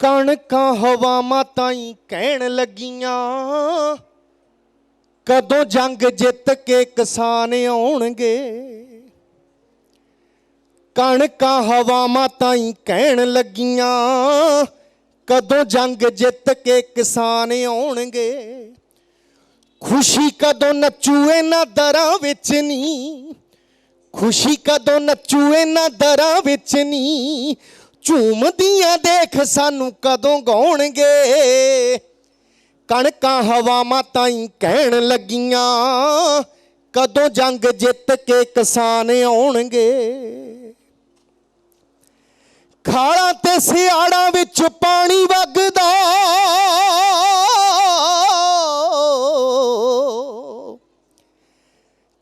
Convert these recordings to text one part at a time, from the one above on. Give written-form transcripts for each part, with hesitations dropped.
कणकां हवावां ताईं कहण लगियां, कदों जंग जित के किसान आउणगे। कणकां हवावां ताईं कहण लगियां, कदों जंग जित के किसान आउणगे। खुशी कदों नचू इन्हां दरां विच नी, खुशी कदों नचू इन्हां दरां विच नी, झूमदियां देख सानू कदों गाउणगे। कणकां हवावां ताईं कहण लगियां, कदों जंग जित के किसान आउणगे। खालां ते सियाड़ां विच पानी वगदा,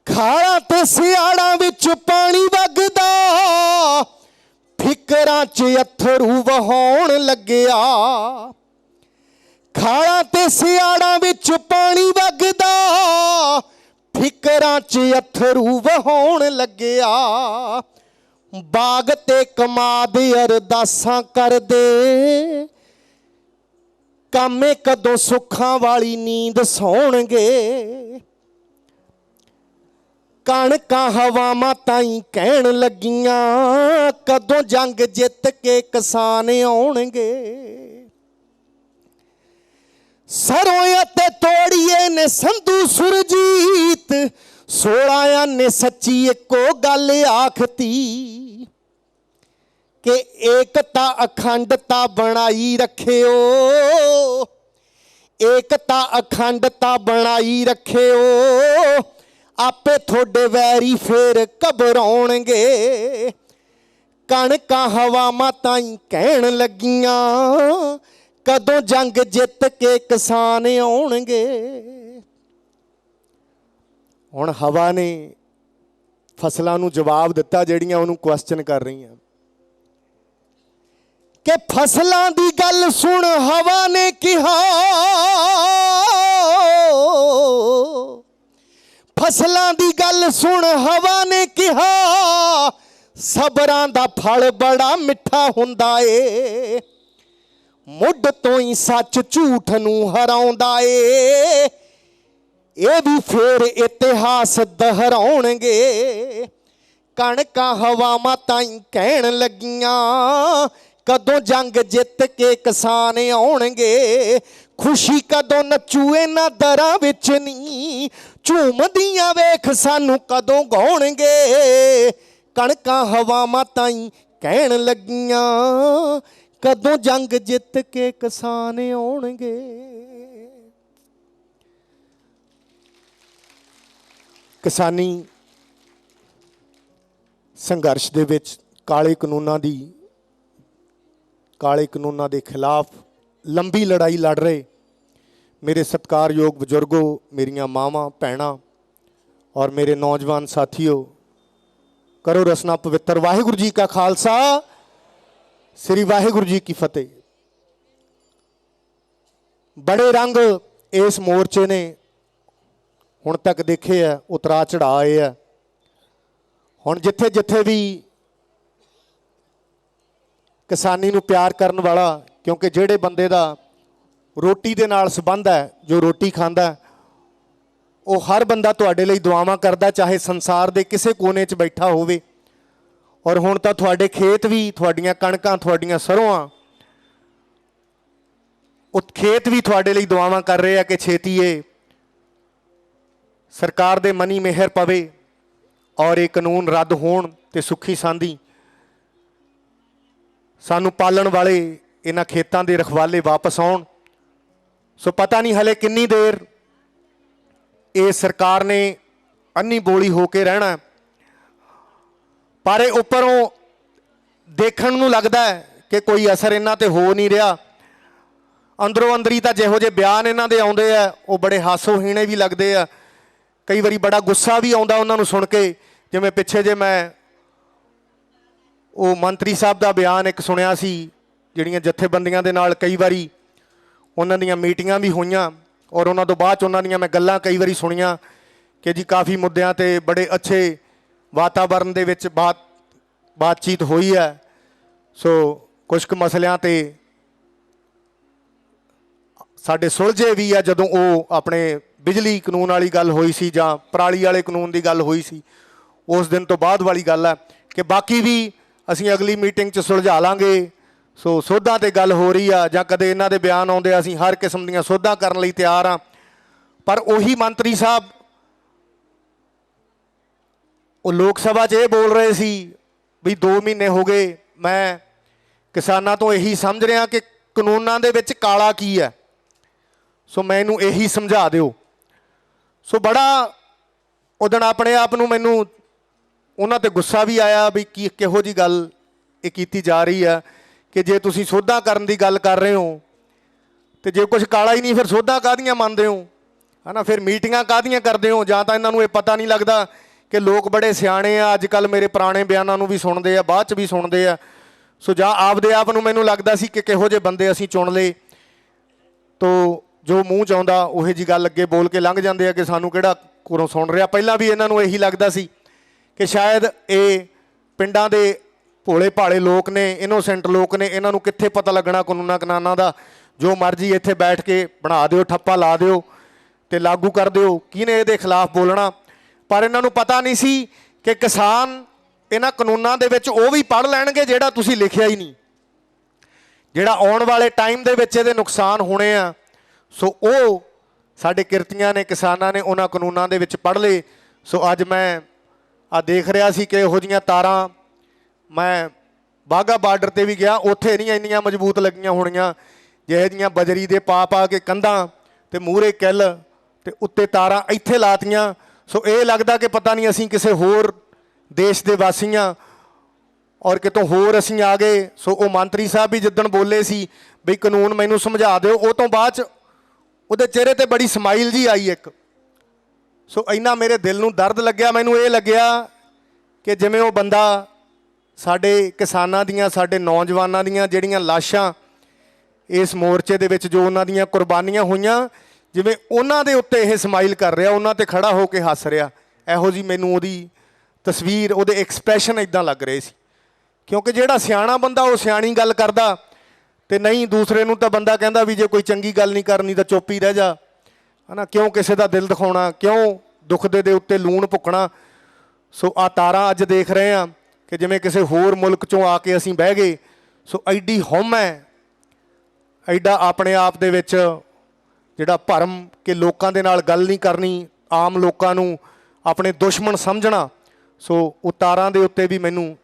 खालां ते सियाड़ां विच पानी वगदा, फिकरां च अथरू वहाउण लग्या। खालां ते सियाड़ां विच पानी वगदा, फिकरां च अथरू वहाउण लग्या। बाग ते कमाद अरदासां करदे, कामे कदों सुखां वाली नींद सौणगे। कणकां हवावां ताईं कहण लगियां, कदों जंग जित के किसान आउणगे। सरों अते तोड़िए ने संधू सुरजीत, सोलाया ने सच्ची एको गल आखती, कि एकता अखंडता बनाई रखियो, एकता अखंडता बनाई रखियो। आपे थोड़े वैरी फिर घबराउणगे। कणकां हवावां ताईं कहण लगियां, कदों जंग जित के किसान आउणगे। हुण हवा ने फसलां नूं जवाब दिता जिहड़ियां उहनूं क्वेश्चन कर रहीआं कि फसलां दी गल सुण हवा ने कहा, फसलां दी गल सुण हवा ने कहा, सबरां दा फल बड़ा मिठा हुंदा ए। मुੱਢ तो ही सच झूठ नूं हराउंदा ए। ये भी फिर इतिहास दोहराउणगे। कणकां हवावां ताईं कहण लगियां, कदों जंग जित के किसान आउणगे। खुशी कदों नचू इन्हां दरां विच नी, झूमदियां वेख सानू कदों गाउणगे। कणकां हवावां ताईं कहण लगियां, कदों जंग जित के किसान आउणगे। किसानी संघर्ष दे विच काले कानूनां दे खिलाफ लंबी लड़ाई लड़ रहे मेरे सत्कारयोग बजुर्गों, मेरियां मावां भैणां और मेरे नौजवान साथियों, करो रसना पवित्र। वाहिगुरू जी का खालसा, श्री वाहिगुरू जी की फतेह। बड़े रंग इस मोर्चे ने हुण तक देखे है, उतरा चढ़ा आए है। हुण जिथे जिथे भी किसानी नूं प्यार करन वाला, क्योंकि जिहड़े बंदे दा रोटी दे नाल संबंध है, जो रोटी खांदा, वो हर बंदा तुहाडे लई दुआवां करदा, चाहे संसार दे किसे कोने च बैठा होवे। और हुण तां तुहाडे खेत भी, तुहाडीआं कणकां, तुहाडीआं सरोआं, ਉਹ खेत भी तुहाडे लई दुआवां कर रहे हैं कि छेती ये सरकार दे मनी मेहर पवे और ये कानून रद्द होण ते सुखी सांधी सानू पालण वाले इन्हां खेतां दे रखवाले वापस आउण। सो पता नहीं हले किन्नी देर ये सरकार ने अन्नी बोली होके रहना, पर उपरों देखण नूं लगदा है कि कोई असर इन्हां ते हो नहीं रहा। अंदरों अंदरी तो जिहो जे बयान इन्हां दे आउंदे आ वो बड़े हासोहीणे भी लगते आ। कई बारी बड़ा गुस्सा भी आउंदा उन्हां नूं सुण के। जिवें पिछे जे मैं वो मंत्री साहब का बयान एक सुनिया सी, जिहड़ियां जथेबंदियां दे नाल कई बारी उन्हां दीयां मीटिंगां भी होईयां और उन्हां तों बाद उन्हां दीयां मैं गल्लां कई बारी सुनियां कि जी काफ़ी मुद्दों ते बड़े अच्छे वातावरण दे विच बातचीत हुई है। सो कुछ क मसलियां ते ਸਾਡੇ ਸੁਲਝੇ ਵੀ ਆ ਜਦੋਂ ਉਹ ਆਪਣੇ ਬਿਜਲੀ ਕਾਨੂੰਨ ਵਾਲੀ ਗੱਲ ਹੋਈ ਸੀ ਜਾਂ ਪਰਾਲੀ ਵਾਲੇ ਕਾਨੂੰਨ ਦੀ ਗੱਲ ਹੋਈ ਸੀ, ਉਸ ਦਿਨ ਤੋਂ ਬਾਅਦ ਵਾਲੀ ਗੱਲ ਹੈ ਕਿ ਬਾਕੀ ਵੀ ਅਸੀਂ ਅਗਲੀ ਮੀਟਿੰਗ 'ਚ ਸੁਲਝਾ ਲਾਂਗੇ। ਸੋ ਸੋਧਾਂ 'ਤੇ ਗੱਲ ਹੋ ਰਹੀ ਆ ਜਾਂ ਕਦੇ ਇਹਨਾਂ ਦੇ ਬਿਆਨ ਆਉਂਦੇ ਆ, ਅਸੀਂ ਹਰ ਕਿਸਮ ਦੀਆਂ ਸੋਧਾਂ ਕਰਨ ਲਈ ਤਿਆਰ ਹਾਂ। ਪਰ ਉਹੀ ਮੰਤਰੀ ਸਾਹਿਬ ਉਹ ਲੋਕ ਸਭਾ 'ਚ ਇਹ ਬੋਲ ਰਹੇ ਸੀ ਵੀ 2 ਮਹੀਨੇ ਹੋ ਗਏ ਮੈਂ ਕਿਸਾਨਾਂ ਤੋਂ ਇਹੀ ਸਮਝ ਰਿਹਾ ਕਿ ਕਾਨੂੰਨਾਂ ਦੇ ਵਿੱਚ ਕਾਲਾ ਕੀ ਹੈ, ਸੋ ਮੈਨੂੰ ਇਹੀ ਸਮਝਾ ਦਿਓ। ਸੋ ਬੜਾ ਉਦਣ ਆਪਣੇ ਆਪ ਨੂੰ ਮੈਨੂੰ ਉਹਨਾਂ 'ਤੇ ਗੁੱਸਾ ਵੀ ਆਇਆ ਵੀ ਕੀ ਕਿਹੋ ਜਿਹੀ ਗੱਲ ਇਹ ਕੀਤੀ ਜਾ ਰਹੀ ਆ ਕਿ ਜੇ ਤੁਸੀਂ ਸੋਧਾਂ ਕਰਨ ਦੀ ਗੱਲ ਕਰ ਰਹੇ ਹੋ ਤੇ ਜੇ ਕੁਝ ਕਾਲਾ ਹੀ ਨਹੀਂ ਫਿਰ ਸੋਧਾਂ ਕਾਹਦੀਆਂ ਮੰਨਦੇ ਹੋ, ਹੈ ਨਾ। ਫਿਰ ਮੀਟਿੰਗਾਂ ਕਾਹਦੀਆਂ ਕਰਦੇ ਹੋ, ਜਾਂ ਤਾਂ ਇਹਨਾਂ ਨੂੰ ਇਹ ਪਤਾ ਨਹੀਂ ਲੱਗਦਾ ਕਿ ਲੋਕ ਬੜੇ ਸਿਆਣੇ ਆ, ਅੱਜ ਕੱਲ੍ਹ ਮੇਰੇ ਪੁਰਾਣੇ ਬਿਆਨਾਂ ਨੂੰ ਵੀ ਸੁਣਦੇ ਆ, ਬਾਅਦ 'ਚ ਵੀ ਸੁਣਦੇ ਆ। ਸੋ ਜਾਂ ਆਪਦੇ ਆਪ ਨੂੰ ਮੈਨੂੰ ਲੱਗਦਾ ਸੀ ਕਿ ਕਿਹੋ ਜਿਹੇ ਬੰਦੇ ਅਸੀਂ ਚੁਣ ਲਏ ਤੋ ਜੋ ਮੂੰਹ 'ਚ ਆਉਂਦਾ ਉਹੋ ਜਿਹੀ ਗੱਲ ਅੱਗੇ ਬੋਲ ਕੇ ਲੰਘ ਜਾਂਦੇ ਆ ਕਿ ਸਾਨੂੰ ਕਿਹੜਾ ਕੋਲੋਂ ਸੁਣ ਰਿਹਾ। ਪਹਿਲਾਂ ਵੀ ਇਹਨਾਂ ਨੂੰ ਇਹੀ ਲੱਗਦਾ ਸੀ ਕਿ ਸ਼ਾਇਦ ਇਹ ਪਿੰਡਾਂ ਦੇ ਭੋਲੇ ਭਾਲੇ ਲੋਕ ਨੇ, ਇਨੋਸੈਂਟ ਲੋਕ ਨੇ, ਇਹਨਾਂ ਨੂੰ ਕਿੱਥੇ ਪਤਾ ਲੱਗਣਾ ਕਾਨੂੰਨਾਂ ਕਨਾਨਾਂ ਦਾ, ਜੋ ਮਰਜ਼ੀ ਇੱਥੇ ਬੈਠ ਕੇ ਬਣਾ ਦਿਓ, ਠੱਪਾ ਲਾ ਦਿਓ ਅਤੇ ਲਾਗੂ ਕਰ ਦਿਓ, ਕਿਹਨੇ ਇਹਦੇ ਖਿਲਾਫ ਬੋਲਣਾ। ਪਰ ਇਹਨਾਂ ਨੂੰ ਪਤਾ ਨਹੀਂ ਸੀ ਕਿ ਕਿਸਾਨ ਇਹਨਾਂ ਕਾਨੂੰਨਾਂ ਦੇ ਵਿੱਚ ਉਹ ਵੀ ਪੜ੍ਹ ਲੈਣਗੇ ਜਿਹੜਾ ਤੁਸੀਂ ਲਿਖਿਆ ਹੀ ਨਹੀਂ, ਜਿਹੜਾ ਆਉਣ ਵਾਲੇ ਟਾਈਮ ਦੇ ਵਿੱਚ ਇਹਦੇ ਨੁਕਸਾਨ ਹੋਣੇ ਆ। ਸੋ ਉਹ ਸਾਡੇ ਕਿਰਤੀਆਂ ਨੇ, ਕਿਸਾਨਾਂ ਨੇ ਉਹਨਾਂ ਕਾਨੂੰਨਾਂ ਦੇ ਵਿੱਚ ਪੜ੍ਹ ਲਏ। ਸੋ ਅੱਜ ਮੈਂ ਦੇਖ ਰਿਹਾ ਸੀ ਕਿ ਇਹੋ ਜਿਹੀਆਂ ਤਾਰਾਂ, ਮੈਂ ਬਾਘਾ ਬਾਰਡਰ 'ਤੇ ਵੀ ਗਿਆ, ਉੱਥੇ ਨਹੀਂ ਇੰਨੀਆਂ ਮਜ਼ਬੂਤ ਲੱਗੀਆਂ ਹੋਣੀਆਂ ਜਿਹੇ ਜਿਹੀਆਂ ਬਜਰੀ ਦੇ ਪਾ ਪਾ ਕੇ ਕੰਧਾਂ ਅਤੇ ਮੂਹਰੇ ਕਿੱਲ ਅਤੇ ਉੱਤੇ ਤਾਰਾਂ ਇੱਥੇ ਲਾਤੀਆਂ। ਸੋ ਇਹ ਲੱਗਦਾ ਕਿ ਪਤਾ ਨਹੀਂ ਅਸੀਂ ਕਿਸੇ ਹੋਰ ਦੇਸ਼ ਦੇ ਵਾਸੀ ਹਾਂ ਔਰ ਕਿਤੋਂ ਹੋਰ ਅਸੀਂ ਆ ਗਏ। ਸੋ ਉਹ ਮੰਤਰੀ ਸਾਹਿਬ ਵੀ ਜਿੱਦਣ ਬੋਲੇ ਸੀ ਵੀ ਕਾਨੂੰਨ ਮੈਨੂੰ ਸਮਝਾ ਦਿਓ, ਉਹ ਤੋਂ ਬਾਅਦ 'ਚ ਉਹਦੇ ਚਿਹਰੇ 'ਤੇ ਬੜੀ ਸਮਾਈਲ ਜੀ ਆਈ ਇੱਕ। ਸੋ ਇੰਨਾ ਮੇਰੇ ਦਿਲ ਨੂੰ ਦਰਦ ਲੱਗਿਆ, ਮੈਨੂੰ ਇਹ ਲੱਗਿਆ ਕਿ ਜਿਵੇਂ ਉਹ ਬੰਦਾ ਸਾਡੇ ਕਿਸਾਨਾਂ ਦੀਆਂ, ਸਾਡੇ ਨੌਜਵਾਨਾਂ ਦੀਆਂ ਜਿਹੜੀਆਂ ਲਾਸ਼ਾਂ ਇਸ ਮੋਰਚੇ ਦੇ ਵਿੱਚ ਜੋ ਉਹਨਾਂ ਦੀਆਂ ਕੁਰਬਾਨੀਆਂ ਹੋਈਆਂ, ਜਿਵੇਂ ਉਹਨਾਂ ਦੇ ਉੱਤੇ ਇਹ ਸਮਾਈਲ ਕਰ ਰਿਹਾ, ਉਹਨਾਂ 'ਤੇ ਖੜਾ ਹੋ ਕੇ ਹੱਸ ਰਿਹਾ। ਇਹੋ ਜਿਹੀ ਮੈਨੂੰ ਉਹਦੀ ਤਸਵੀਰ, ਉਹਦੇ ਐਕਸਪ੍ਰੈਸ਼ਨ ਇੱਦਾਂ ਲੱਗ ਰਹੇ ਸੀ। ਕਿਉਂਕਿ ਜਿਹੜਾ ਸਿਆਣਾ ਬੰਦਾ ਉਹ ਸਿਆਣੀ ਗੱਲ ਕਰਦਾ, ਅਤੇ ਨਹੀਂ ਦੂਸਰੇ ਨੂੰ ਤਾਂ ਬੰਦਾ ਕਹਿੰਦਾ ਵੀ ਜੇ ਕੋਈ ਚੰਗੀ ਗੱਲ ਨਹੀਂ ਕਰਨੀ ਤਾਂ ਚੁੱਪ ਹੀ ਰਹਿ ਜਾ, ਹੈ ਨਾ। ਕਿਉਂ ਕਿਸੇ ਦਾ ਦਿਲ ਦਿਖਾਉਣਾ, ਕਿਉਂ ਦੁੱਖ ਦੇ ਉੱਤੇ ਲੂਣ ਭੁੱਕਣਾ। ਸੋ ਆਹ ਤਾਰਾਂ ਅੱਜ ਦੇਖ ਰਹੇ ਹਾਂ ਕਿ ਜਿਵੇਂ ਕਿਸੇ ਹੋਰ ਮੁਲਕ 'ਚੋਂ ਆ ਕੇ ਅਸੀਂ ਬਹਿ ਗਏ। ਸੋ ਐਡੀ ਹਉਮ ਹੈ, ਐਡਾ ਆਪਣੇ ਆਪ ਦੇ ਵਿੱਚ ਜਿਹੜਾ ਭਰਮ ਕਿ ਲੋਕਾਂ ਦੇ ਨਾਲ ਗੱਲ ਨਹੀਂ ਕਰਨੀ, ਆਮ ਲੋਕਾਂ ਨੂੰ ਆਪਣੇ ਦੁਸ਼ਮਣ ਸਮਝਣਾ। ਸੋ ਉਹ ਤਾਰਾਂ ਦੇ ਉੱਤੇ ਵੀ ਮੈਨੂੰ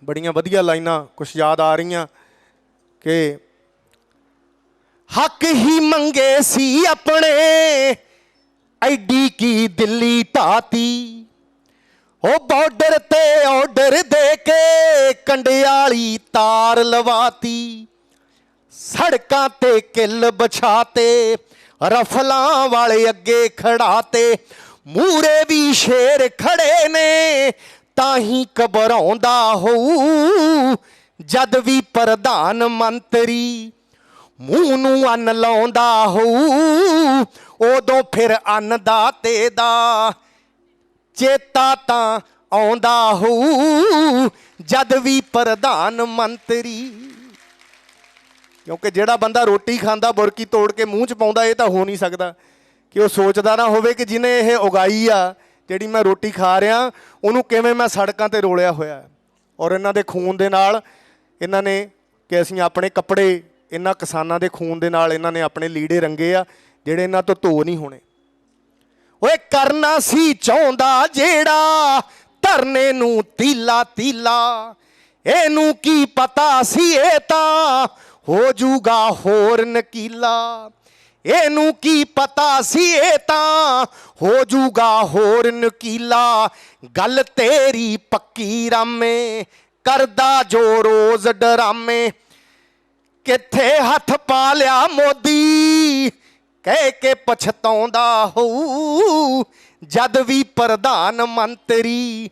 ਬੜੀਆਂ ਵਧੀਆ ਲਾਈਨਾਂ ਕੁਛ ਯਾਦ ਆ ਰਹੀਆਂ ਕਿ ਹੱਕ ਹੀ ਮੰਗੇ ਸੀ ਆਪਣੇ, ਐਡੀ ਕੀ ਦਿੱਲੀ ਢਾਤੀ, ਉਹ ਬਾਰਡਰ ਤੇ ਆਰਡਰ ਦੇ ਕੇ ਕੰਡਿਆਲੀ ਤਾਰ ਲਵਾਤੀ, ਸੜਕਾਂ ਤੇ ਕਿੱਲ ਵਿਛਾਤੇ, ਰਫਲਾਂ ਵਾਲੇ ਅੱਗੇ ਖੜਾਤੇ, ਮੂਹਰੇ ਵੀ ਸ਼ੇਰ ਖੜੇ ਨੇ, ਤਾਂ ਹੀ ਘਬਰਾਉਂਦਾ ਹੋਊ ਜਦ ਵੀ ਪ੍ਰਧਾਨ ਮੰਤਰੀ ਮੂੰਹ ਨੂੰ ਅੰਨ ਲਾਉਂਦਾ ਹੋਊ, ਉਦੋਂ ਫਿਰ ਅੰਨਦਾਤੇ ਦਾ ਚੇਤਾ ਤਾਂ ਆਉਂਦਾ ਹੋਊ ਜਦ ਵੀ ਪ੍ਰਧਾਨ ਮੰਤਰੀ। ਕਿਉਂਕਿ ਜਿਹੜਾ ਬੰਦਾ ਰੋਟੀ ਖਾਂਦਾ ਬੁਰਕੀ ਤੋੜ ਕੇ ਮੂੰਹ 'ਚ ਪਾਉਂਦਾ, ਇਹ ਤਾਂ ਹੋ ਨਹੀਂ ਸਕਦਾ ਕਿ ਉਹ ਸੋਚਦਾ ਨਾ ਹੋਵੇ ਕਿ ਜਿਹਨੇ ਇਹ ਉਗਾਈ ਆ, ਜਿਹੜੀ ਮੈਂ ਰੋਟੀ ਖਾ ਰਿਹਾ, ਉਹਨੂੰ ਕਿਵੇਂ ਮੈਂ ਸੜਕਾਂ 'ਤੇ ਰੋਲਿਆ ਹੋਇਆ। ਔਰ ਇਹਨਾਂ ਦੇ ਖੂਨ ਦੇ ਨਾਲ ਇਹਨਾਂ ਨੇ ਕਿ ਅਸੀਂ ਆਪਣੇ ਕੱਪੜੇ, ਇਹਨਾਂ ਕਿਸਾਨਾਂ ਦੇ ਖੂਨ ਦੇ ਨਾਲ ਇਹਨਾਂ ਨੇ ਆਪਣੇ ਲੀੜੇ ਰੰਗੇ ਆ, ਜਿਹੜੇ ਇਹਨਾਂ ਤੋਂ ਧੋ ਨਹੀਂ ਹੋਣੇ। ਓਏ ਕਰਨਾ ਸੀ ਚਾਹੁੰਦਾ ਜਿਹੜਾ ਧਰਨੇ ਨੂੰ ਤੀਲਾ ਤੀਲਾ, ਇਹਨੂੰ ਕੀ ਪਤਾ ਸੀ ਇਹ ਤਾਂ ਹੋ ਜੂਗਾ ਹੋਰ ਨਕੀਲਾ, ਇਹਨੂੰ ਕੀ ਪਤਾ ਸੀ ਇਹ ਤਾਂ ਹੋ ਜੂਗਾ ਹੋਰ ਨਕੀਲਾ। ਗੱਲ ਤੇਰੀ ਪੱਕੀ ਰਾਮੇ, ਕਰਦਾ ਜੋ ਰੋਜ਼ ਡਰਾਮੇ, ਕਿੱਥੇ ਹੱਥ ਪਾ ਲਿਆ ਮੋਦੀ, ਕਹਿ ਕੇ ਪਛਤਾਉਂਦਾ ਹੋਊ ਜਦ ਵੀ ਪ੍ਰਧਾਨ ਮੰਤਰੀ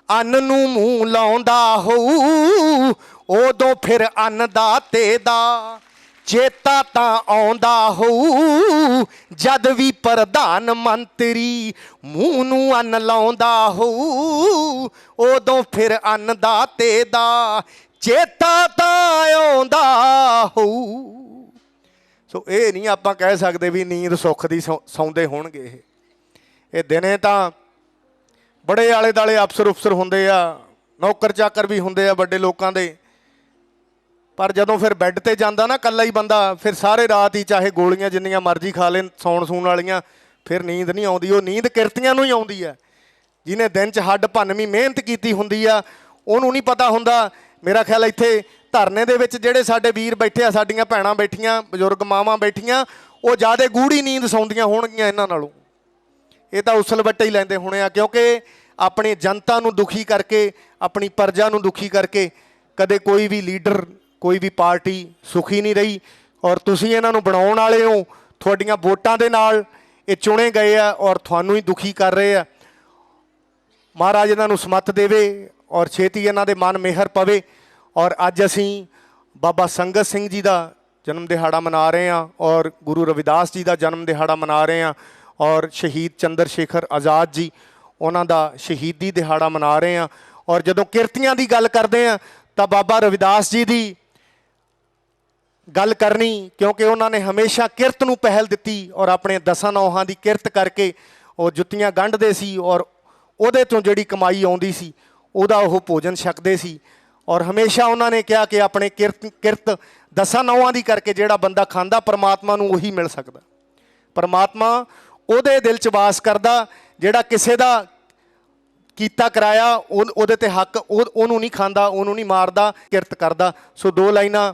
ਅੰਨ ਨੂੰ ਮੂੰਹ ਲਾਉਂਦਾ ਹੋਊ, ਉਦੋਂ ਫਿਰ ਅੰਨਦਾਤੇ ਦਾ ਚੇਤਾ ਤਾਂ ਆਉਂਦਾ ਹੋਊ ਜਦ ਵੀ ਪ੍ਰਧਾਨ ਮੰਤਰੀ ਮੂੰਹ ਨੂੰ ਅੰਨ ਲਾਉਂਦਾ ਹੋਊ, ਉਦੋਂ ਫਿਰ ਅੰਨਦਾਤੇ ਦਾ ਚੇਤਾ ਤਾਂ ਆਉਂਦਾ ਹੋਊ। ਸੋ ਇਹ ਨਹੀਂ ਆਪਾਂ ਕਹਿ ਸਕਦੇ ਵੀ ਨੀਂਦ ਸੁੱਖ ਦੀ ਸੌਂਦੇ ਹੋਣਗੇ। ਇਹ ਦਿਨੇ ਤਾਂ ਬੜੇ ਆਲੇ ਦੁਆਲੇ ਅਫਸਰ ਉਫਸਰ ਹੁੰਦੇ ਆ, ਨੌਕਰ ਚਾਕਰ ਵੀ ਹੁੰਦੇ ਆ ਵੱਡੇ ਲੋਕਾਂ ਦੇ, ਪਰ ਜਦੋਂ ਫਿਰ ਬੈੱਡ ਤੇ ਜਾਂਦਾ ਨਾ ਇਕੱਲਾ ਹੀ ਬੰਦਾ, ਫਿਰ ਸਾਰੇ ਰਾਤ ਹੀ ਚਾਹੇ ਗੋਲੀਆਂ ਜਿੰਨੀਆਂ ਮਰਜ਼ੀ ਖਾ ਲੈਣ ਸੌਣ ਸੂਣ ਵਾਲੀਆਂ, ਫਿਰ ਨੀਂਦ ਨਹੀਂ ਆਉਂਦੀ। ਉਹ ਨੀਂਦ ਕਿਰਤੀਆਂ ਨੂੰ ਹੀ ਆਉਂਦੀ ਆ, ਜਿਹਨੇ ਦਿਨ 'ਚ ਹੱਡ ਭੰਨਵੀਂ ਮਿਹਨਤ ਕੀਤੀ ਹੁੰਦੀ ਆ, ਉਹਨੂੰ ਨਹੀਂ ਪਤਾ ਹੁੰਦਾ। ਮੇਰਾ ਖਿਆਲ ਇੱਥੇ ਧਰਨੇ ਦੇ ਵਿੱਚ ਜਿਹੜੇ ਸਾਡੇ ਵੀਰ ਬੈਠੇ ਆ, ਸਾਡੀਆਂ ਭੈਣਾਂ ਬੈਠੀਆਂ, ਬਜ਼ੁਰਗ ਮਾਵਾਂ ਬੈਠੀਆਂ, ਉਹ ਜ਼ਿਆਦਾ ਗੂੜੀ ਨੀਂਦ ਸੌਂਦੀਆਂ ਹੋਣਗੀਆਂ ਇਹਨਾਂ ਨਾਲੋਂ। ਇਹ ਤਾਂ ਉਸਲ ਵੱਟੇ ਹੀ ਲੈਂਦੇ ਹੋਣੇ ਆ, ਕਿਉਂਕਿ ਆਪਣੀ ਜਨਤਾ ਨੂੰ ਦੁਖੀ ਕਰਕੇ, ਆਪਣੀ ਪ੍ਰਜਾ ਨੂੰ ਦੁਖੀ ਕਰਕੇ ਕਦੇ ਕੋਈ ਵੀ ਲੀਡਰ, ਕੋਈ ਵੀ ਪਾਰਟੀ ਸੁਖੀ ਨਹੀਂ ਰਹੀ। ਔਰ ਤੁਸੀਂ ਇਹਨਾਂ ਨੂੰ ਬਣਾਉਣ ਵਾਲੇ ਹੋ, ਤੁਹਾਡੀਆਂ ਵੋਟਾਂ ਦੇ ਨਾਲ ਇਹ ਚੁਣੇ ਗਏ ਆ ਔਰ ਤੁਹਾਨੂੰ ਹੀ ਦੁਖੀ ਕਰ ਰਹੇ ਆ। ਮਹਾਰਾਜ ਇਹਨਾਂ ਨੂੰ ਸਮੱਤ ਦੇਵੇ ਔਰ ਛੇਤੀ ਇਹਨਾਂ ਦੇ ਮਨ ਮਿਹਰ ਪਵੇ। ਔਰ ਅੱਜ ਅਸੀਂ ਬਾਬਾ ਸੰਗਤ ਸਿੰਘ ਜੀ ਦਾ ਜਨਮ ਦਿਹਾੜਾ ਮਨਾ ਰਹੇ ਹਾਂ ਔਰ ਗੁਰੂ ਰਵਿਦਾਸ ਜੀ ਦਾ ਜਨਮ ਦਿਹਾੜਾ ਮਨਾ ਰਹੇ ਹਾਂ ਔਰ ਸ਼ਹੀਦ ਚੰਦਰ ਸ਼ੇਖਰ ਆਜ਼ਾਦ ਜੀ, ਉਹਨਾਂ ਦਾ ਸ਼ਹੀਦੀ ਦਿਹਾੜਾ ਮਨਾ ਰਹੇ ਹਾਂ। ਔਰ ਜਦੋਂ ਕਿਰਤੀਆਂ ਦੀ ਗੱਲ ਕਰਦੇ ਹਾਂ ਤਾਂ ਬਾਬਾ ਰਵਿਦਾਸ ਜੀ ਦੀ ਗੱਲ ਕਰਨੀ, ਕਿਉਂਕਿ ਉਹਨਾਂ ਨੇ ਹਮੇਸ਼ਾ ਕਿਰਤ ਨੂੰ ਪਹਿਲ ਦਿੱਤੀ ਔਰ ਆਪਣੇ ਦਸਾਂ ਨੌਹਾਂ ਦੀ ਕਿਰਤ ਕਰਕੇ ਉਹ ਜੁੱਤੀਆਂ ਗੰਢਦੇ ਸੀ ਔਰ ਉਹਦੇ ਤੋਂ ਜਿਹੜੀ ਕਮਾਈ ਆਉਂਦੀ ਸੀ ਉਹਦਾ ਉਹ ਭੋਜਨ ਛਕਦੇ ਸੀ। ਔਰ ਹਮੇਸ਼ਾ ਉਹਨਾਂ ਨੇ ਕਿਹਾ ਕਿ ਆਪਣੇ ਕਿਰਤ ਦਸਾਂ ਨੌਹਾਂ ਦੀ ਕਰਕੇ ਜਿਹੜਾ ਬੰਦਾ ਖਾਂਦਾ ਪਰਮਾਤਮਾ ਨੂੰ ਉਹੀ ਮਿਲ ਸਕਦਾ। ਪਰਮਾਤਮਾ ਉਹਦੇ ਦਿਲ 'ਚ ਵਾਸ ਕਰਦਾ ਜਿਹੜਾ ਕਿਸੇ ਦਾ ਕੀਤਾ ਕਰਾਇਆ ਉਹਦੇ ਤੇ ਹੱਕ, ਉਹਨੂੰ ਨਹੀਂ ਖਾਂਦਾ, ਉਹਨੂੰ ਨਹੀਂ ਮਾਰਦਾ, ਕਿਰਤ ਕਰਦਾ। ਸੋ ਦੋ ਲਾਈਨਾਂ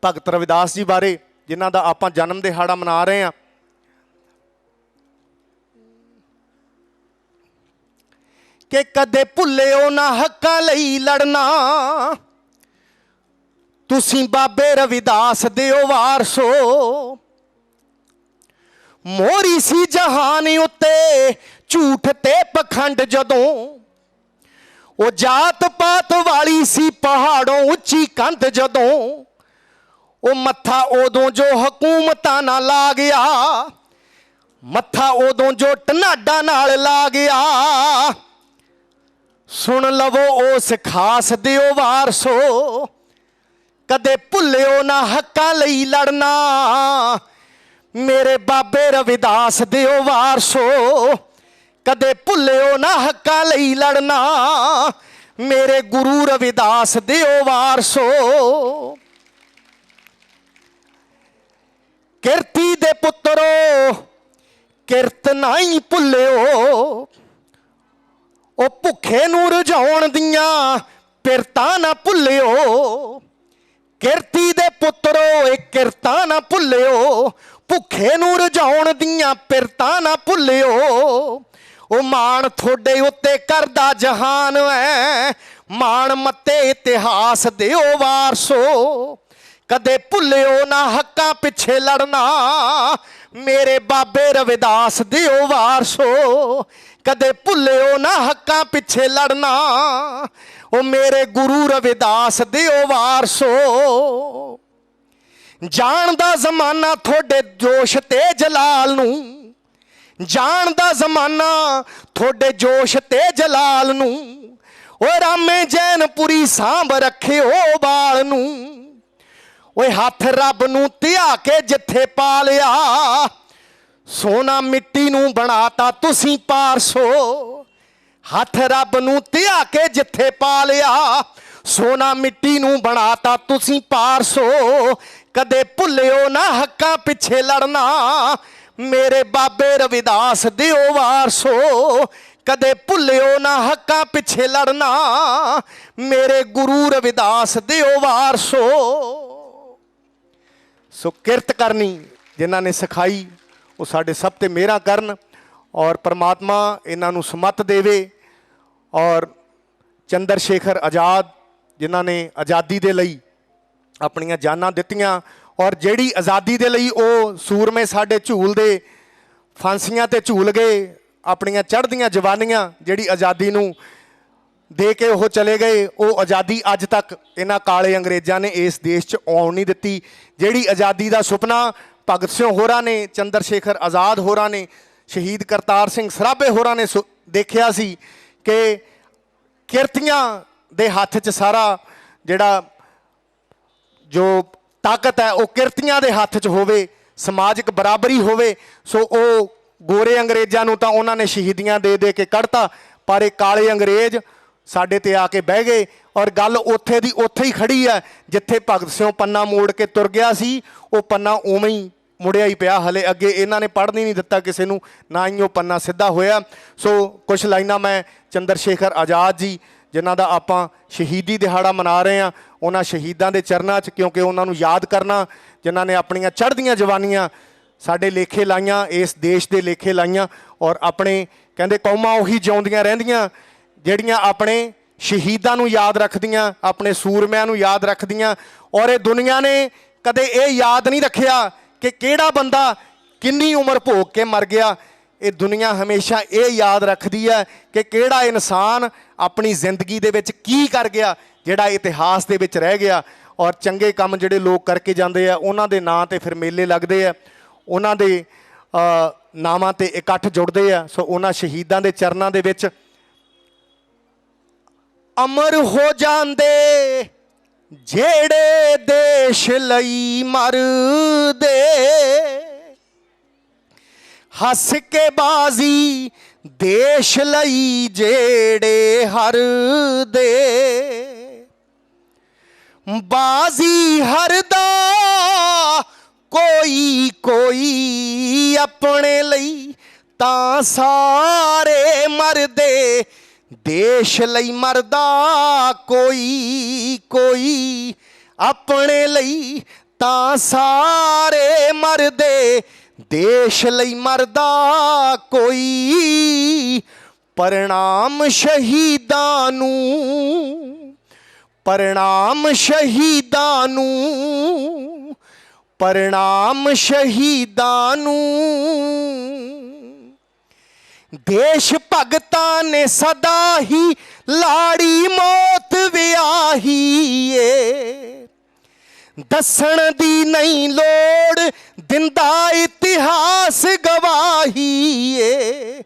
ਭਗਤ ਰਵਿਦਾਸ ਜੀ ਬਾਰੇ, ਜਿਨ੍ਹਾਂ ਦਾ ਆਪਾਂ ਜਨਮ ਦਿਹਾੜਾ ਮਨਾ ਰਹੇ ਹਾਂ। ਕਿ ਕਦੇ ਭੁੱਲਿਓ ਨਾ ਹੱਕਾਂ ਲਈ ਲੜਨਾ, ਤੁਸੀਂ ਬਾਬੇ ਰਵਿਦਾਸ ਦਿਓ ਵਾਰਸੋ। ਮੋਰੀ ਸੀ ਜਹਾਨ ਉੱਤੇ ਝੂਠ ਤੇ ਪਖੰਡ, ਜਦੋਂ ਉਹ ਜਾਤ ਪਾਤ ਵਾਲੀ ਸੀ ਪਹਾੜੋਂ ਉੱਚੀ ਕੰਧ, ਜਦੋਂ ਉਹ ਮੱਥਾ ਉਦੋਂ ਜੋ ਹਕੂਮਤਾਂ ਨਾਲ ਲਾ ਗਿਆ, ਮੱਥਾ ਉਦੋਂ ਜੋ ਟਨਾਡਾ ਨਾਲ ਲਾ ਗਿਆ। ਸੁਣ ਲਵੋ ਉਸ ਖਾਸ ਦਿਓ ਵਾਰਸੋ, ਕਦੇ ਭੁੱਲਿਓ ਨਾ ਹੱਕਾਂ ਲਈ ਲੜਨਾ, ਮੇਰੇ ਬਾਬੇ ਰਵਿਦਾਸ ਦਿਓ ਵਾਰਸੋ। ਕਦੇ ਭੁੱਲਿਓ ਨਾ ਹੱਕਾਂ ਲਈ ਲੜਨਾ, ਮੇਰੇ ਗੁਰੂ ਰਵਿਦਾਸ ਦਿਓ ਵਾਰਸੋ। ਕਿਰਤੀ ਦੇ ਪੁੱਤਰੋ ਕਿਰਤ ਨਹੀਂ ਭੁੱਲਿਓ, ਉਹ ਭੁੱਖੇ ਨੂੰ ਰੁਝਾਉਣ ਦੀਆਂ ਪਿਰਤਾਂ ਨਾ ਭੁੱਲਿਓ। ਕਿਰਤੀ ਦੇ ਪੁੱਤਰੋ ਇਹ ਕਿਰਤਾਂ ਨਾ ਭੁੱਲਿਓ, ਭੁੱਖੇ ਨੂੰ ਰੁਝਾਉਣ ਦੀਆਂ ਪਿਰਤਾਂ ਨਾ ਭੁੱਲਿਓ। ਉਹ ਮਾਣ ਤੁਹਾਡੇ ਉੱਤੇ ਕਰਦਾ ਜਹਾਨ ਐ, ਮਾਣ ਮੱਤੇ ਇਤਿਹਾਸ ਦਿਓ ਵਾਰਸੋ। ਕਦੇ ਭੁੱਲਿਓ ਨਾ ਹੱਕਾਂ ਪਿੱਛੇ ਲੜਨਾ, ਮੇਰੇ ਬਾਬੇ ਰਵਿਦਾਸ ਦਿਓ ਵਾਰਸੋ। ਕਦੇ ਭੁੱਲਿਓ ਨਾ ਹੱਕਾਂ ਪਿੱਛੇ ਲੜਨਾ, ਉਹ ਮੇਰੇ ਗੁਰੂ ਰਵਿਦਾਸ ਦਿਓ ਵਾਰਸੋ। ਜਾਣਦਾ ਜ਼ਮਾਨਾ ਤੁਹਾਡੇ ਜੋਸ਼ ਤੇ ਜਲਾਲ ਨੂੰ, ਜਾਣਦਾ ਜ਼ਮਾਨਾ ਤੁਹਾਡੇ ਜੋਸ਼ ਤੇ ਜਲਾਲ ਨੂੰ। ਓਏ ਰਾਮੇ ਜੈਨਪੁਰੀ ਸਾਂਭ ਰੱਖਿਓ ਬਾਲ ਨੂੰ, ਓਏ ਹੱਥ ਰੱਬ ਨੂੰ ਧਿਆ ਕੇ ਜਿੱਥੇ ਪਾ ਲਿਆ, ਸੋਨਾ ਮਿੱਟੀ ਨੂੰ ਬਣਾਤਾ ਤੁਸੀਂ ਪਾਰਸੋ। ਹੱਥ ਰੱਬ ਨੂੰ ਧਿਆ ਕੇ ਜਿੱਥੇ ਪਾ ਲਿਆ, ਸੋਨਾ ਮਿੱਟੀ ਨੂੰ ਬਣਾਤਾ ਤੁਸੀਂ ਪਾਰਸੋ। ਕਦੇ ਭੁੱਲਿਓ ਨਾ ਹੱਕਾਂ ਪਿੱਛੇ ਲੜਨਾ, ਮੇਰੇ ਬਾਬੇ ਰਵਿਦਾਸ ਦਿਓ ਵਾਰਸੋ। ਕਦੇ ਭੁੱਲਿਓ ਨਾ ਹੱਕਾਂ ਪਿੱਛੇ ਲੜਨਾ, ਮੇਰੇ ਗੁਰੂ ਰਵਿਦਾਸ ਦਿਓ ਵਾਰਸੋ। ਸੋ ਕਿਰਤ ਕਰਨੀ ਜਿਨ੍ਹਾਂ ਨੇ ਸਿਖਾਈ ਉਹ ਸਾਡੇ ਸਭ ਤੇ ਮਿਹਰਾਂ ਕਰਨ ਔਰ ਪਰਮਾਤਮਾ ਇਹਨਾਂ ਨੂੰ ਸਮੱਤ ਦੇਵੇ। ਔਰ ਚੰਦਰ ਸ਼ੇਖਰ ਆਜ਼ਾਦ ਜਿਨ੍ਹਾਂ ਨੇ ਆਜ਼ਾਦੀ ਦੇ ਲਈ ਆਪਣੀਆਂ ਜਾਨਾਂ ਦਿੱਤੀਆਂ ਔਰ ਜਿਹੜੀ ਆਜ਼ਾਦੀ ਦੇ ਲਈ ਉਹ ਸੂਰਮੇ ਸਾਡੇ ਝੂਲਦੇ, ਫਾਂਸੀਆਂ ਤੇ ਝੂਲ ਗਏ, ਆਪਣੀਆਂ ਚੜ੍ਹਦੀਆਂ ਜਵਾਨੀਆਂ ਜਿਹੜੀ ਆਜ਼ਾਦੀ ਨੂੰ ਦੇ ਕੇ ਉਹ ਚਲੇ ਗਏ, ਉਹ ਆਜ਼ਾਦੀ ਅੱਜ ਤੱਕ ਇਹਨਾਂ ਕਾਲੇ ਅੰਗਰੇਜ਼ਾਂ ਨੇ ਇਸ ਦੇਸ਼ 'ਚ ਆਉਣ ਨਹੀਂ ਦਿੱਤੀ। ਜਿਹੜੀ ਆਜ਼ਾਦੀ ਦਾ ਸੁਪਨਾ ਭਗਤ ਸਿੰਘ ਹੋਰਾਂ ਨੇ, ਚੰਦਰ ਸ਼ੇਖਰ ਆਜ਼ਾਦ ਹੋਰਾਂ ਨੇ, ਸ਼ਹੀਦ ਕਰਤਾਰ ਸਿੰਘ ਸਰਾਭੇ ਹੋਰਾਂ ਨੇ ਦੇਖਿਆ ਸੀ ਕਿ ਕਿਰਤੀਆਂ ਦੇ ਹੱਥ 'ਚ ਸਾਰਾ ਜਿਹੜਾ ਜੋ ਤਾਕਤ ਹੈ ਉਹ ਕਿਰਤੀਆਂ ਦੇ ਹੱਥ 'ਚ ਹੋਵੇ, ਸਮਾਜਿਕ ਬਰਾਬਰੀ ਹੋਵੇ। ਸੋ ਉਹ ਗੋਰੇ ਅੰਗਰੇਜ਼ਾਂ ਨੂੰ ਤਾਂ ਉਹਨਾਂ ਨੇ ਸ਼ਹੀਦੀਆਂ ਦੇ ਦੇ ਕੇ ਕੱਢਤਾ, ਪਰ ਇਹ ਕਾਲੇ ਅੰਗਰੇਜ਼ ਸਾਡੇ ਤੇ ਆ ਕੇ ਬਹਿ ਗਏ। ਔਰ ਗੱਲ ਉੱਥੇ ਦੀ ਉੱਥੇ ਹੀ ਖੜੀ ਹੈ ਜਿੱਥੇ ਭਗਤ ਸਿੰਘ ਪੰਨਾ ਮੋੜ ਕੇ ਤੁਰ ਗਿਆ ਸੀ, ਉਹ ਪੰਨਾ ਉਵੇਂ ਹੀ ਮੁੜਿਆ ਹੀ ਪਿਆ। ਹਲੇ ਅੱਗੇ ਇਹਨਾਂ ਨੇ ਪੜ੍ਹਨ ਹੀ ਨਹੀਂ ਦਿੱਤਾ ਕਿਸੇ ਨੂੰ, ਨਾ ਹੀ ਉਹ ਪੰਨਾ ਸਿੱਧਾ ਹੋਇਆ। ਸੋ ਕੁਛ ਲਾਈਨਾਂ ਮੈਂ ਚੰਦਰ ਸ਼ੇਖਰ ਆਜ਼ਾਦ ਜੀ ਜਿਨ੍ਹਾਂ ਦਾ ਆਪਾਂ ਸ਼ਹੀਦੀ ਦਿਹਾੜਾ ਮਨਾ ਰਹੇ ਹਾਂ, ਉਹਨਾਂ ਸ਼ਹੀਦਾਂ ਦੇ ਚਰਨਾਂ 'ਚ, ਕਿਉਂਕਿ ਉਹਨਾਂ ਨੂੰ ਯਾਦ ਕਰਨਾ ਜਿਨ੍ਹਾਂ ਨੇ ਆਪਣੀਆਂ ਚੜ੍ਹਦੀਆਂ ਜਵਾਨੀਆਂ ਸਾਡੇ ਲੇਖੇ ਲਾਈਆਂ, ਇਸ ਦੇਸ਼ ਦੇ ਲੇਖੇ ਲਾਈਆਂ। ਔਰ ਆਪਣੇ ਕਹਿੰਦੇ ਕੌਮਾਂ ਉਹੀ ਜਿਉਂਦੀਆਂ ਰਹਿੰਦੀਆਂ ਜਿਹੜੀਆਂ ਆਪਣੇ ਸ਼ਹੀਦਾਂ ਨੂੰ ਯਾਦ ਰੱਖਦੀਆਂ, ਆਪਣੇ ਸੂਰਮਿਆਂ ਨੂੰ ਯਾਦ ਰੱਖਦੀਆਂ। ਔਰ ਇਹ ਦੁਨੀਆ ਨੇ ਕਦੇ ਇਹ ਯਾਦ ਨਹੀਂ ਰੱਖਿਆ ਕਿ ਕਿਹੜਾ ਬੰਦਾ ਕਿੰਨੀ ਉਮਰ ਭੋਗ ਕੇ ਮਰ ਗਿਆ। ਇਹ ਦੁਨੀਆ ਹਮੇਸ਼ਾ ਇਹ ਯਾਦ ਰੱਖਦੀ ਹੈ ਕਿ ਕਿਹੜਾ ਇਨਸਾਨ ਆਪਣੀ ਜ਼ਿੰਦਗੀ ਦੇ ਵਿੱਚ ਕੀ ਕਰ ਗਿਆ ਜਿਹੜਾ ਇਤਿਹਾਸ ਦੇ ਵਿੱਚ ਰਹਿ ਗਿਆ। ਔਰ ਚੰਗੇ ਕੰਮ ਜਿਹੜੇ ਲੋਕ ਕਰਕੇ ਜਾਂਦੇ ਆ ਉਹਨਾਂ ਦੇ ਨਾਂ 'ਤੇ ਫਿਰ ਮੇਲੇ ਲੱਗਦੇ ਆ, ਉਹਨਾਂ ਦੇ ਨਾਵਾਂ 'ਤੇ ਇਕੱਠ ਜੁੜਦੇ ਆ। ਸੋ ਉਹਨਾਂ ਸ਼ਹੀਦਾਂ ਦੇ ਚਰਨਾਂ ਦੇ ਵਿੱਚ ਅਮਰ ਹੋ ਜਾਂਦੇ ਜਿਹੜੇ ਦੇਸ਼ ਲਈ ਮਰਦੇ, ਹੱਸ ਕੇ ਬਾਜ਼ੀ ਦੇਸ਼ ਲਈ ਜਿਹੜੇ ਹਾਰਦੇ, ਬਾਜ਼ੀ ਹਰਦਾ ਕੋਈ ਕੋਈ ਆਪਣੇ ਲਈ ਤਾਂ ਸਾਰੇ ਮਰਦੇ, ਦੇਸ਼ ਲਈ ਮਰਦਾ ਕੋਈ ਕੋਈ ਆਪਣੇ ਲਈ ਤਾਂ ਸਾਰੇ ਮਰਦੇ, ਦੇਸ਼ ਲਈ ਮਰਦਾ ਕੋਈ। ਪ੍ਰਣਾਮ ਸ਼ਹੀਦਾਂ ਨੂੰ, ਪ੍ਰਣਾਮ ਸ਼ਹੀਦਾਂ ਨੂੰ, ਪ੍ਰਣਾਮ ਸ਼ਹੀਦਾਂ ਨੂੰ। ਦੇਸ਼ ਭਗਤਾਂ ਨੇ ਸਦਾ ਹੀ ਲਾੜੀ ਮੌਤ ਵਿਆਹੀ ਏ, ਦੱਸਣ ਦੀ ਨਹੀਂ ਲੋੜ ਦਿੰਦਾ ਇਤਿਹਾਸ ਗਵਾਹੀ ਏ।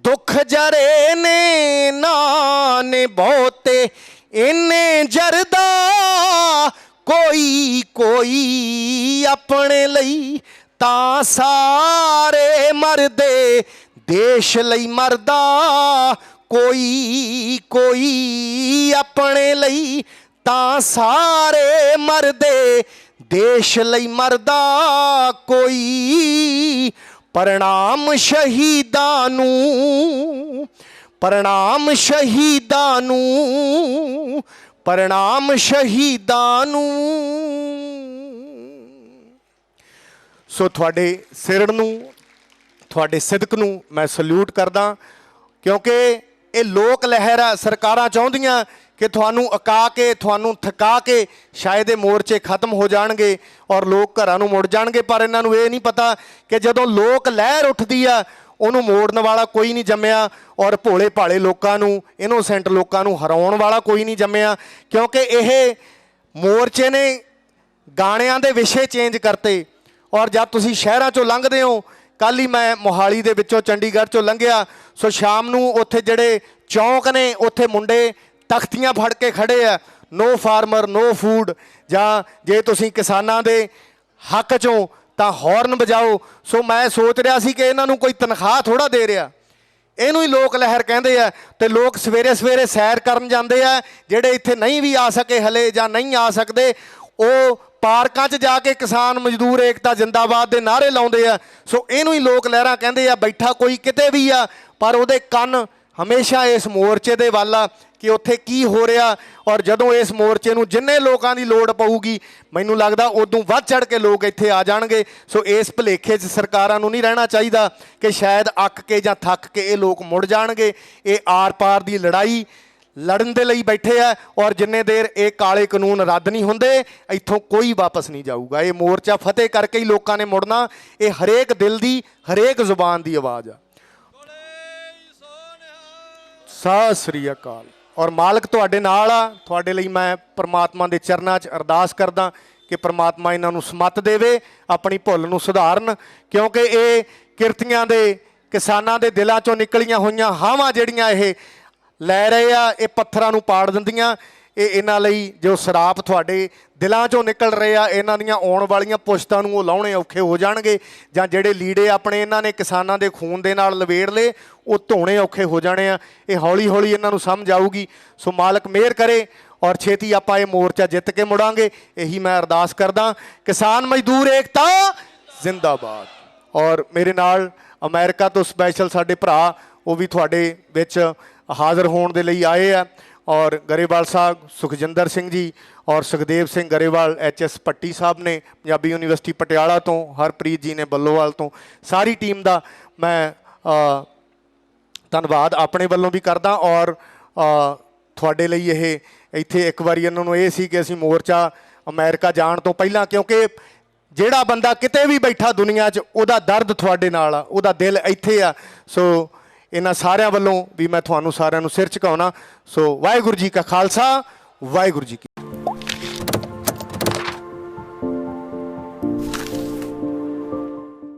ਦੁੱਖ ਜਰੇ ਨੇ ਨਾ ਨੇ ਬਹੁਤੇ ਇੰਨੇ ਜਰਦਾ, ਕੋਈ ਕੋਈ ਆਪਣੇ ਲਈ ਤਾਂ ਸਾਰੇ ਮਰਦੇ, ਦੇਸ਼ ਲਈ ਮਰਦਾ ਕੋਈ ਕੋਈ ਆਪਣੇ ਲਈ ਤਾਂ ਸਾਰੇ ਮਰਦੇ, ਦੇਸ਼ ਲਈ ਮਰਦਾ ਕੋਈ। ਪ੍ਰਣਾਮ ਸ਼ਹੀਦਾਂ ਨੂੰ, ਪ੍ਰਣਾਮ ਸ਼ਹੀਦਾਂ ਨੂੰ, ਪ੍ਰਣਾਮ ਸ਼ਹੀਦਾਂ ਨੂੰ। ਸੋ ਤੁਹਾਡੇ ਸਿਰ ਨੂੰ, ਤੁਹਾਡੇ ਸਿਦਕ ਨੂੰ ਮੈਂ ਸਲੂਟ ਕਰਦਾ, ਕਿਉਂਕਿ ਇਹ ਲੋਕ ਲਹਿਰ ਆ। ਸਰਕਾਰਾਂ ਚਾਹੁੰਦੀਆਂ ਕਿ ਤੁਹਾਨੂੰ ਅਕਾ ਕੇ, ਤੁਹਾਨੂੰ ਥਕਾ ਕੇ ਸ਼ਾਇਦ ਇਹ ਮੋਰਚੇ ਖਤਮ ਹੋ ਜਾਣਗੇ ਔਰ ਲੋਕ ਘਰਾਂ ਨੂੰ ਮੁੜ ਜਾਣਗੇ, ਪਰ ਇਹਨਾਂ ਨੂੰ ਇਹ ਨਹੀਂ ਪਤਾ ਕਿ ਜਦੋਂ ਲੋਕ ਲਹਿਰ ਉੱਠਦੀ ਆ ਉਹਨੂੰ ਮੋੜਨ ਵਾਲਾ ਕੋਈ ਨਹੀਂ ਜੰਮਿਆ, ਔਰ ਭੋਲੇ ਭਾਲੇ ਲੋਕਾਂ ਨੂੰ, ਇਨੋਸੈਂਟ ਲੋਕਾਂ ਨੂੰ ਹਰਾਉਣ ਵਾਲਾ ਕੋਈ ਨਹੀਂ ਜੰਮਿਆ। ਕਿਉਂਕਿ ਇਹ ਮੋਰਚੇ ਨੇ ਗਾਣਿਆਂ ਦੇ ਵਿਸ਼ੇ ਚੇਂਜ ਕਰਤੇ। ਔਰ ਜਦ ਤੁਸੀਂ ਸ਼ਹਿਰਾਂ 'ਚੋਂ ਲੰਘਦੇ ਹੋ, ਕੱਲ੍ਹ ਹੀ ਮੈਂ ਮੋਹਾਲੀ ਦੇ ਵਿੱਚੋਂ ਚੰਡੀਗੜ੍ਹ 'ਚੋਂ ਲੰਘਿਆ, ਸੋ ਸ਼ਾਮ ਨੂੰ ਉੱਥੇ ਜਿਹੜੇ ਚੌਂਕ ਨੇ ਉੱਥੇ ਮੁੰਡੇ ਤਖਤੀਆਂ ਫੜ ਕੇ ਖੜੇ ਆ, ਨੋ ਫਾਰਮਰ ਨੋ ਫੂਡ, ਜਾਂ ਜੇ ਤੁਸੀਂ ਕਿਸਾਨਾਂ ਦੇ ਹੱਕ 'ਚੋਂ ਤਾਂ ਹੌਰਨ ਵਜਾਓ। ਸੋ ਮੈਂ ਸੋਚ ਰਿਹਾ ਸੀ ਕਿ ਇਹਨਾਂ ਨੂੰ ਕੋਈ ਤਨਖਾਹ ਥੋੜ੍ਹਾ ਦੇ ਰਿਹਾ, ਇਹਨੂੰ ਹੀ ਲੋਕ ਲਹਿਰ ਕਹਿੰਦੇ ਆ। ਅਤੇ ਲੋਕ ਸਵੇਰੇ ਸਵੇਰੇ ਸੈਰ ਕਰਨ ਜਾਂਦੇ ਆ, ਜਿਹੜੇ ਇੱਥੇ ਨਹੀਂ ਵੀ ਆ ਸਕੇ ਹਲੇ ਜਾਂ ਨਹੀਂ ਆ ਸਕਦੇ, ਉਹ ਪਾਰਕਾਂ 'ਚ ਜਾ ਕੇ ਕਿਸਾਨ ਮਜ਼ਦੂਰ ਏਕਤਾ ਜਿੰਦਾਬਾਦ ਦੇ ਨਾਅਰੇ ਲਾਉਂਦੇ ਆ। ਸੋ ਇਹਨੂੰ ਹੀ ਲੋਕ ਲਹਿਰਾਂ ਕਹਿੰਦੇ ਆ। ਬੈਠਾ ਕੋਈ ਕਿਤੇ ਵੀ ਆ, ਪਰ ਉਹਦੇ ਕੰਨ ਹਮੇਸ਼ਾ ਇਸ ਮੋਰਚੇ ਦੇ ਵੱਲ ਆ ਕਿ ਉੱਥੇ ਕੀ ਹੋ ਰਿਹਾ। ਔਰ ਜਦੋਂ ਇਸ ਮੋਰਚੇ ਨੂੰ ਜਿੰਨੇ ਲੋਕਾਂ ਦੀ ਲੋੜ ਪਊਗੀ, ਮੈਨੂੰ ਲੱਗਦਾ ਉਦੋਂ ਵੱਧ ਚੜ੍ਹ ਕੇ ਲੋਕ ਇੱਥੇ ਆ ਜਾਣਗੇ। ਸੋ ਇਸ ਭੁਲੇਖੇ 'ਚ ਸਰਕਾਰਾਂ ਨੂੰ ਨਹੀਂ ਰਹਿਣਾ ਚਾਹੀਦਾ ਕਿ ਸ਼ਾਇਦ ਅੱਕ ਕੇ ਜਾਂ ਥੱਕ ਕੇ ਇਹ ਲੋਕ ਮੁੜ ਜਾਣਗੇ। ਇਹ ਆਰ ਪਾਰ ਦੀ ਲੜਾਈ ਲੜਨ ਦੇ ਲਈ ਬੈਠੇ ਆ, ਔਰ ਜਿੰਨੇ ਦੇਰ ਇਹ ਕਾਲੇ ਕਾਨੂੰਨ ਰੱਦ ਨਹੀਂ ਹੁੰਦੇ ਇੱਥੋਂ ਕੋਈ ਵਾਪਸ ਨਹੀਂ ਜਾਊਗਾ। ਇਹ ਮੋਰਚਾ ਫਤਿਹ ਕਰਕੇ ਹੀ ਲੋਕਾਂ ਨੇ ਮੁੜਨਾ। ਇਹ ਹਰੇਕ ਦਿਲ ਦੀ, ਹਰੇਕ ਜ਼ੁਬਾਨ ਦੀ ਆਵਾਜ਼ ਆ। ਸਤਿ ਸ੍ਰੀ ਅਕਾਲ। ਔਰ ਮਾਲਕ ਤੁਹਾਡੇ ਨਾਲ ਆ। ਤੁਹਾਡੇ ਲਈ ਮੈਂ ਪ੍ਰਮਾਤਮਾ ਦੇ ਚਰਨਾਂ 'ਚ ਅਰਦਾਸ ਕਰਦਾ ਕਿ ਪ੍ਰਮਾਤਮਾ ਇਹਨਾਂ ਨੂੰ ਸਮੱਤ ਦੇਵੇ, ਆਪਣੀ ਭੁੱਲ ਨੂੰ ਸੁਧਾਰਨ, ਕਿਉਂਕਿ ਇਹ ਕਿਰਤੀਆਂ ਦੇ, ਕਿਸਾਨਾਂ ਦੇ ਦਿਲਾਂ 'ਚੋਂ ਨਿਕਲੀਆਂ ਹੋਈਆਂ ਹਾਵਾਂ ਜਿਹੜੀਆਂ ਇਹ ਲੈ ਰਹੇ ਆ, ਇਹ ਪੱਥਰਾਂ ਨੂੰ ਪਾੜ ਦਿੰਦੀਆਂ। ਇਹ ਇਹਨਾਂ ਲਈ ਜੋ ਸਰਾਪ ਤੁਹਾਡੇ ਦਿਲਾਂ 'ਚੋਂ ਨਿਕਲ ਰਹੇ ਆ, ਇਹਨਾਂ ਦੀਆਂ ਆਉਣ ਵਾਲੀਆਂ ਪੁਸ਼ਤਾਂ ਨੂੰ ਉਹ ਲਾਉਣੇ ਔਖੇ ਹੋ ਜਾਣਗੇ, ਜਾਂ ਜਿਹੜੇ ਲੀੜੇ ਆਪਣੇ ਇਹਨਾਂ ਨੇ ਕਿਸਾਨਾਂ ਦੇ ਖੂਨ ਦੇ ਨਾਲ ਲਵੇੜ ਲਏ ਉਹ ਧੋਣੇ ਔਖੇ ਹੋ ਜਾਣੇ ਆ। ਇਹ ਹੌਲੀ ਹੌਲੀ ਇਹਨਾਂ ਨੂੰ ਸਮਝ ਆਊਗੀ। ਸੋ ਮਾਲਕ ਮਿਹਰ ਕਰੇ ਔਰ ਛੇਤੀ ਆਪਾਂ ਇਹ ਮੋਰਚਾ ਜਿੱਤ ਕੇ ਮੁੜਾਂਗੇ, ਇਹੀ ਮੈਂ ਅਰਦਾਸ ਕਰਦਾ। ਕਿਸਾਨ ਮਜ਼ਦੂਰ ਏਕਤਾ ਜ਼ਿੰਦਾਬਾਦ। ਔਰ ਮੇਰੇ ਨਾਲ ਅਮਰੀਕਾ ਤੋਂ ਸਪੈਸ਼ਲ ਸਾਡੇ ਭਰਾ ਉਹ ਵੀ ਤੁਹਾਡੇ ਵਿੱਚ ਹਾਜ਼ਰ ਹੋਣ ਦੇ ਲਈ ਆਏ ਆ। ਔਰ ਗਰੇਵਾਲ ਸਾਹਿਬ ਸੁਖਜਿੰਦਰ ਸਿੰਘ ਜੀ ਔਰ ਸੁਖਦੇਵ ਸਿੰਘ ਗਰੇਵਾਲ ਐਚਐਸ ਪੱਟੀ ਸਾਹਿਬ ਨੇ ਪੰਜਾਬੀ ਯੂਨੀਵਰਸਿਟੀ ਪਟਿਆਲਾ ਤੋਂ, ਹਰਪ੍ਰੀਤ ਜੀ ਨੇ ਬੱਲੋਵਾਲ ਤੋਂ, ਸਾਰੀ ਟੀਮ ਦਾ ਮੈਂ ਧੰਨਵਾਦ ਆਪਣੇ ਵੱਲੋਂ ਵੀ ਕਰਦਾ। ਔਰ ਤੁਹਾਡੇ ਲਈ ਇਹ ਇੱਥੇ ਇੱਕ ਵਾਰੀ ਇਹਨਾਂ ਨੂੰ ਇਹ ਸੀ ਕਿ ਅਸੀਂ ਮੋਰਚਾ ਅਮਰੀਕਾ ਜਾਣ ਤੋਂ ਪਹਿਲਾਂ, ਕਿਉਂਕਿ ਜਿਹੜਾ ਬੰਦਾ ਕਿਤੇ ਵੀ ਬੈਠਾ ਦੁਨੀਆ 'ਚ ਉਹਦਾ ਦਰਦ ਤੁਹਾਡੇ ਨਾਲ ਆ, ਉਹਦਾ ਦਿਲ ਇੱਥੇ ਆ। ਸੋ ਇਹਨਾਂ ਸਾਰਿਆਂ ਵੱਲੋਂ ਵੀ ਮੈਂ ਤੁਹਾਨੂੰ ਸਾਰਿਆਂ ਨੂੰ ਸਿਰ ਝੁਕਾਉਣਾ। ਸੋ ਵਾਹਿਗੁਰੂ ਜੀ ਕਾ ਖਾਲਸਾ, ਵਾਹਿਗੁਰੂ ਜੀ ਕੀ